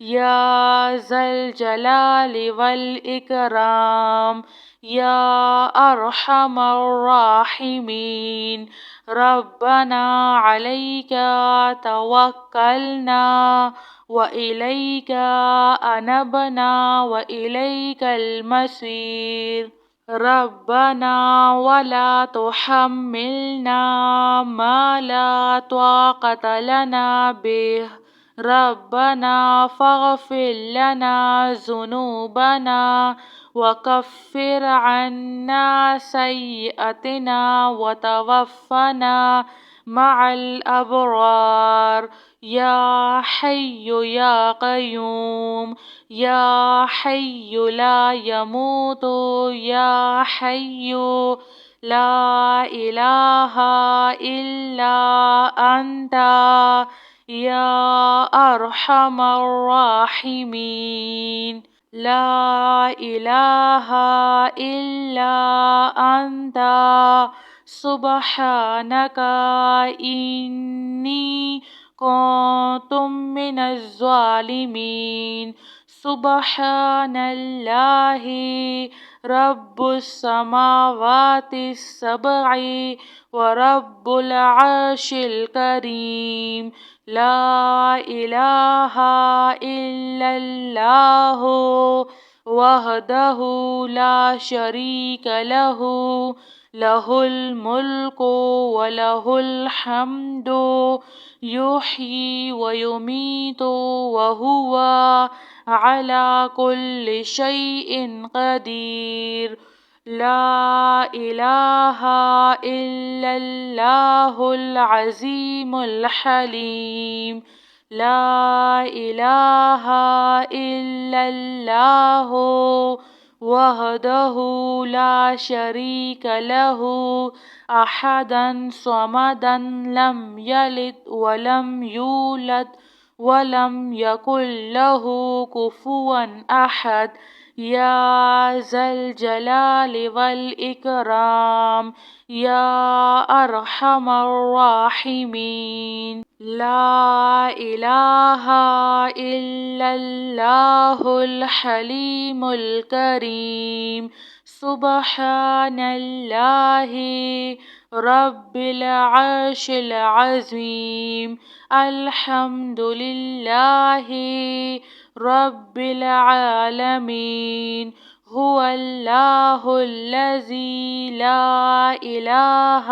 يا ذا الجلال والإكرام يا أرحم الراحمين. ربنا عليك توكلنا وإليك أنبنا وإليك المصير. ربنا ولا تحملنا ما لا طاقة لنا به. ربنا فاغفر لنا ذنوبنا وكفر عنا سيئاتنا وتوفنا مع الأبرار. يا حي يا قيوم يا حي لا يموت يا حي لا إله إلا أنت يا أرحم الراحمين. لا إله إلا أنت سبحانك إني كنت من الظالمين. سبحان الله رب السماوات السبع ورب العرش الكريم. لا إله إلا الله وحده لا شريك له له الملك وله الحمد يحيي ويميت وهو على كل شيء قدير. لا إله إلا الله العظيم الحليم. لا إله إلا الله وحده لا شريك له أحدا صمدا لم يلد ولم يولد ولم يكن له كفوا أحد. يا ذا الجلال والإكرام يا أرحم الراحمين. لا إله إلا الله الحليم الكريم. سبحان الله رب العرش العظيم. الحمد لله رب العالمين. هو الله الذي لا إله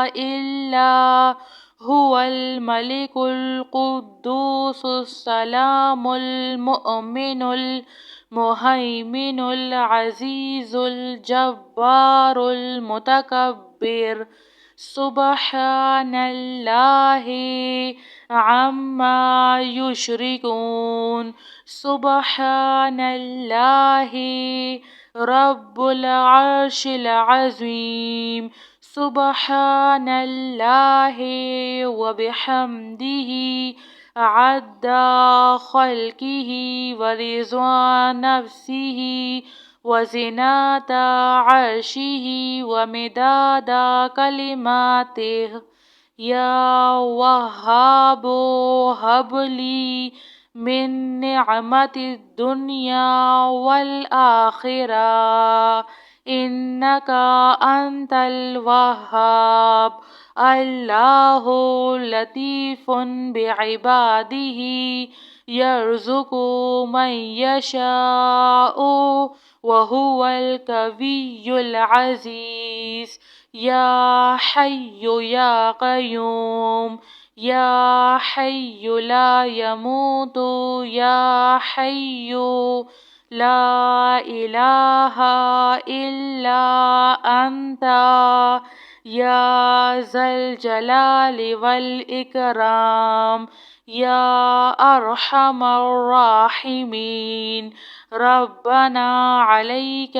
إلا هو الملك القدوس السلام المؤمن المهيمن العزيز الجبار المتكبر. سبحان الله عما يشركون. سبحان الله رب العرش العظيم. سبحان الله وبحمده عد خلقه ورضوان نفسه وزنة عرشه ومداد كلماته. يا وهاب هب لي من نعمة الدنيا والآخرة إنك أنت الوهاب. الله لطيف بعباده يرزق من يشاء وهو القوي العزيز. يا حي يا قيوم يا حي لا يموت يا حي لا إله إلا أنت يا ذا الجلال والإكرام يا أرحم الراحمين. ربنا عليك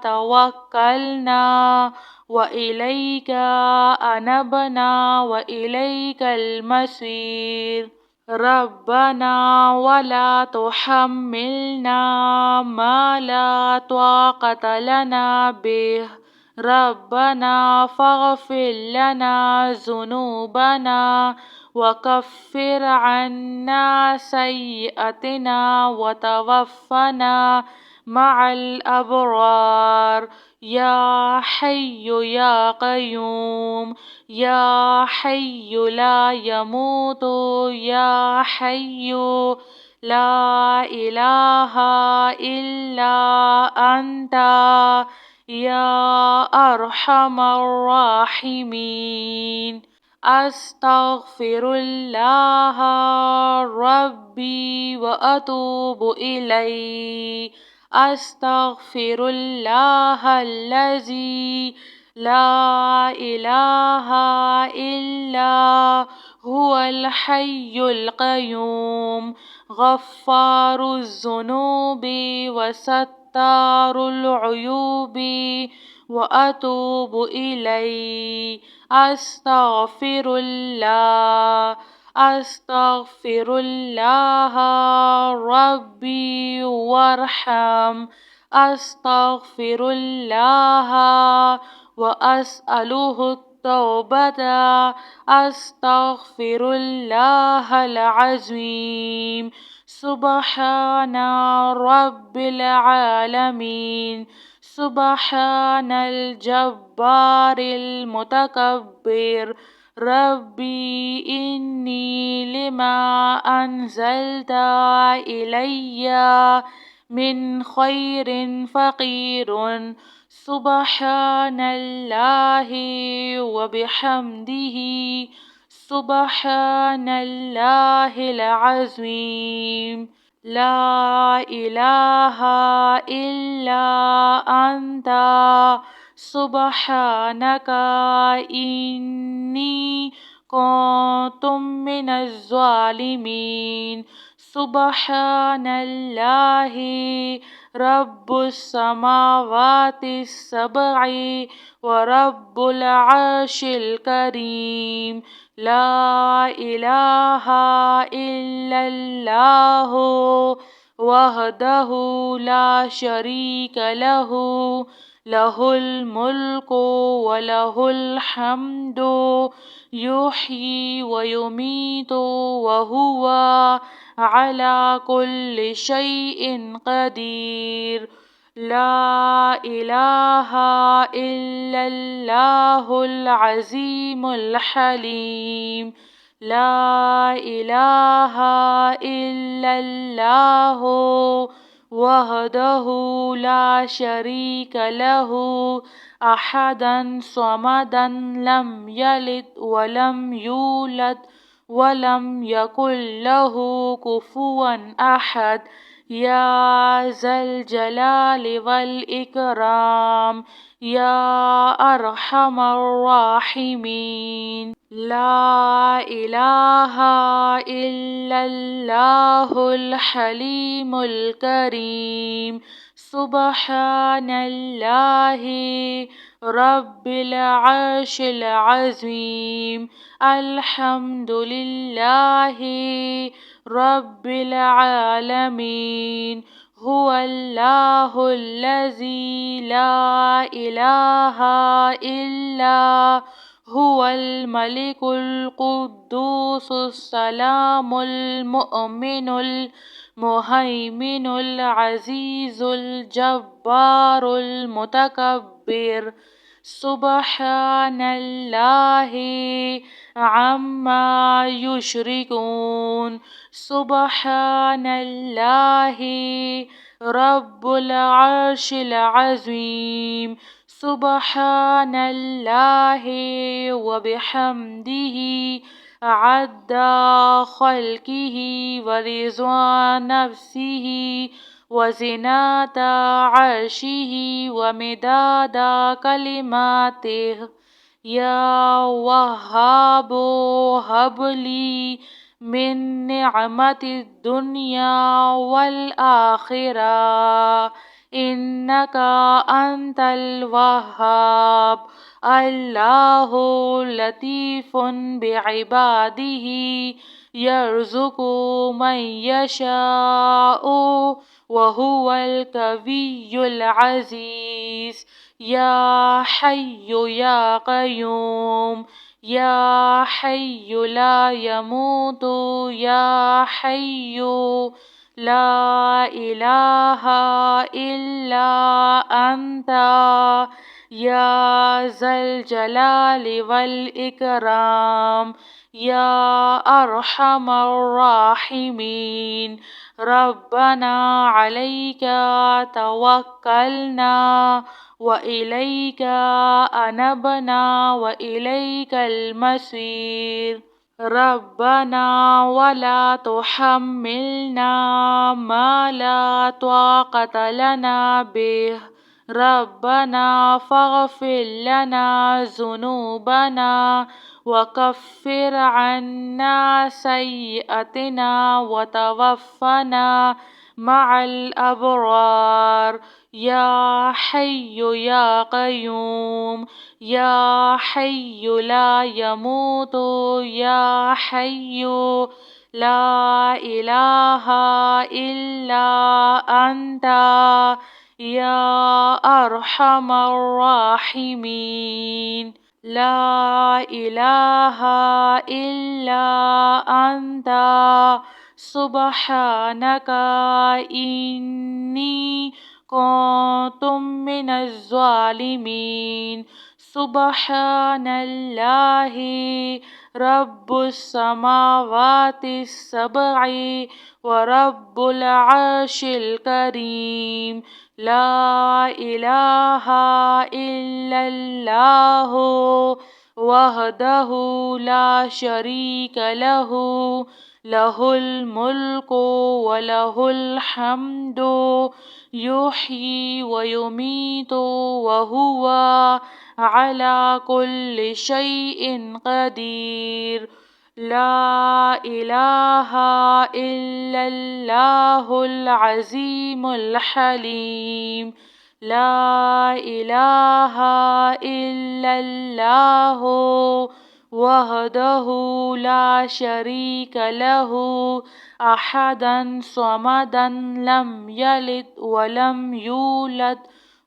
توكلنا وإليك أنبنا وإليك المصير. ربنا ولا تحملنا ما لا طاقة لنا به. ربنا فاغفر لنا ذنوبنا وكفر عنا سيئاتنا وتوفنا مع الأبرار. يا حي يا قيوم، يا حي لا يموت، يا حي لا إله إلا أنت يا أرحم الراحمين. أستغفر الله ربي وأتوب إليه. أستغفر الله الذي لا إله إلا هو الحي القيوم، غفار الذنوب وستار العيوب، وأتوب إليه. أستغفر الله، أستغفر الله ربي وارحم. أستغفر الله وأسأله التوبة. أستغفر الله العظيم. سبحان رب العالمين، سبحان الجبار المتكبر. ربي إني لما أنزلت إلي من خير فقير. سبحان الله وبحمده، سبحان الله العظيم. لا إله إلا أنت سبحانك إني كنت من الظالمين. سبحان الله رب السماوات السبع ورب العرش الكريم. لا إله إلا الله وحده لا شريك له، له الملك وله الحمد، يحيي ويميت وهو على كل شيء قدير. لا إله إلا الله العظيم الحليم. لا إله إلا الله وحده لا شريك له، أحدا صمدا لم يلد ولم يولد ولم يكن له كفوا أحد. يا ذا الجلال والإكرام، يا أرحم الراحمين. لا إله إلا الله الحليم الكريم. سبحان الله رب العرش العظيم. الحمد لله رب العالمين. هو الله الذي لا إله إلا هو الملك القدوس السلام المؤمن المهيمن العزيز الجبار المتكبر. سبحان الله عما يشركون. سبحان الله رب العرش العظيم. سبحان الله وبحمده عد خلقه ورضا نفسه وزنة عرشه ومداد كلماته. يا وهاب هب لي من نعمة الدنيا والآخرة، إنك أنت الوهاب. الله لطيف بعباده يرزق من يشاء وهو القوي العزيز. يا حي يا قيوم، يا حي لا يموت يا حي لا إله إلا أنت يا ذا الجلال والإكرام يا أرحم الراحمين. ربنا عليك توكلنا وإليك أنبنا وإليك المصير. ربنا ولا تحملنا ما لا طاقة لنا به. ربنا فاغفر لنا ذنوبنا وكفر عنا سيئاتنا وتوفنا مع الأبرار. يا حي يا قيوم يا حي لا يموت يا حي لا إله إلا أنت يا أرحم الراحمين. لا إله إلا أنت سبحانك إني كنت من الظالمين. سبحان الله رب السماوات السبع ورب العرش الكريم. لا إله إلا الله وحده لا شريك له له الملك وله الحمد يحيي ويميت وهو على كل شيء قدير. لا إله إلا الله العظيم الحليم. لا إله إلا الله وحده لا شريك له أحدا صمدا لم يلد ولم يولد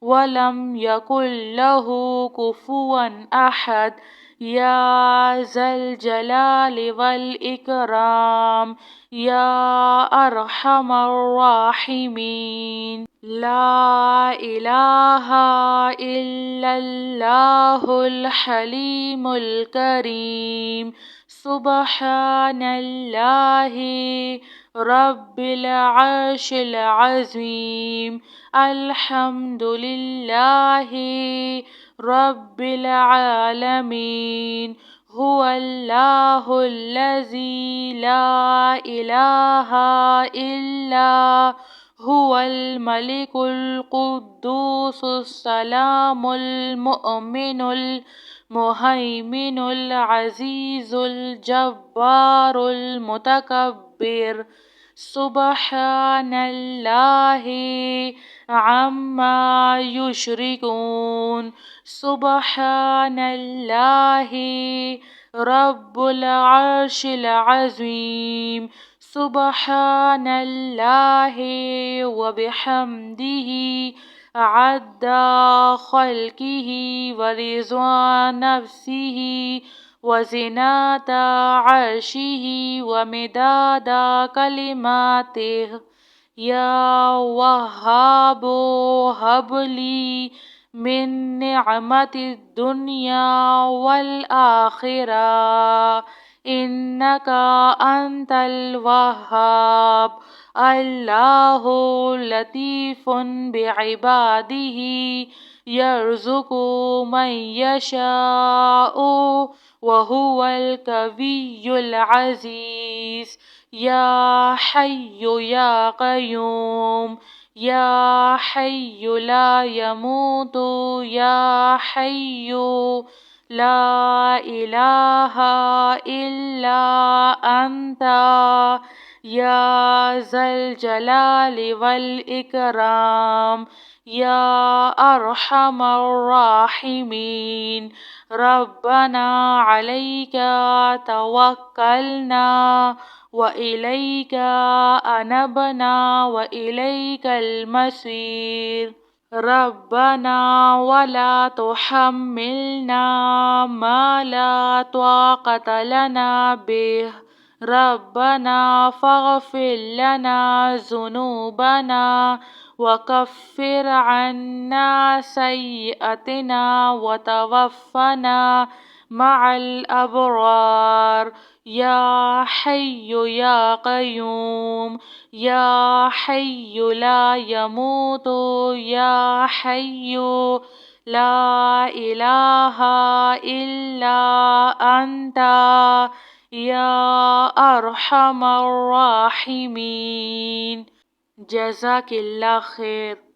ولم يكن له كفوا أحد. يا ذا الجلال والإكرام يا أرحم الراحمين. لا إله إلا الله الحليم الكريم. سبحان الله رب العرش العظيم. الحمد لله رب العالمين. هو الله الذي لا إله إلا هو الملك القدوس السلام المؤمن المهيمن العزيز الجبار المتكبر. سبحان الله عما يشركون. سبحان الله رب العرش العظيم. سبحان الله وبحمده عد خلقه ورضا نفسه وزنة عرشه ومداد كلماته. يا وهاب هب لي من نعمة الدنيا والآخرة إنك أنت الوهاب. الله لطيف بعباده يرزق من يشاء وهو القوي العزيز. يا حي يا قيوم يا حي لا يموت يا حي لا إله إلا أنت يا ذا الجلال والإكرام يا أرحم الراحمين. ربنا عليك توكلنا وإليك أنبنا وإليك المصير. ربنا ولا تحملنا ما لا طاقة لنا به ربنا فاغفر لنا ذنوبنا وكفر عنا سيئاتنا وتوفنا مع الأبرار يا حي يا قيوم يا حي لا يموت يا حي لا إله إلا أنت يا أرحم الراحمين. جزاك الله خير.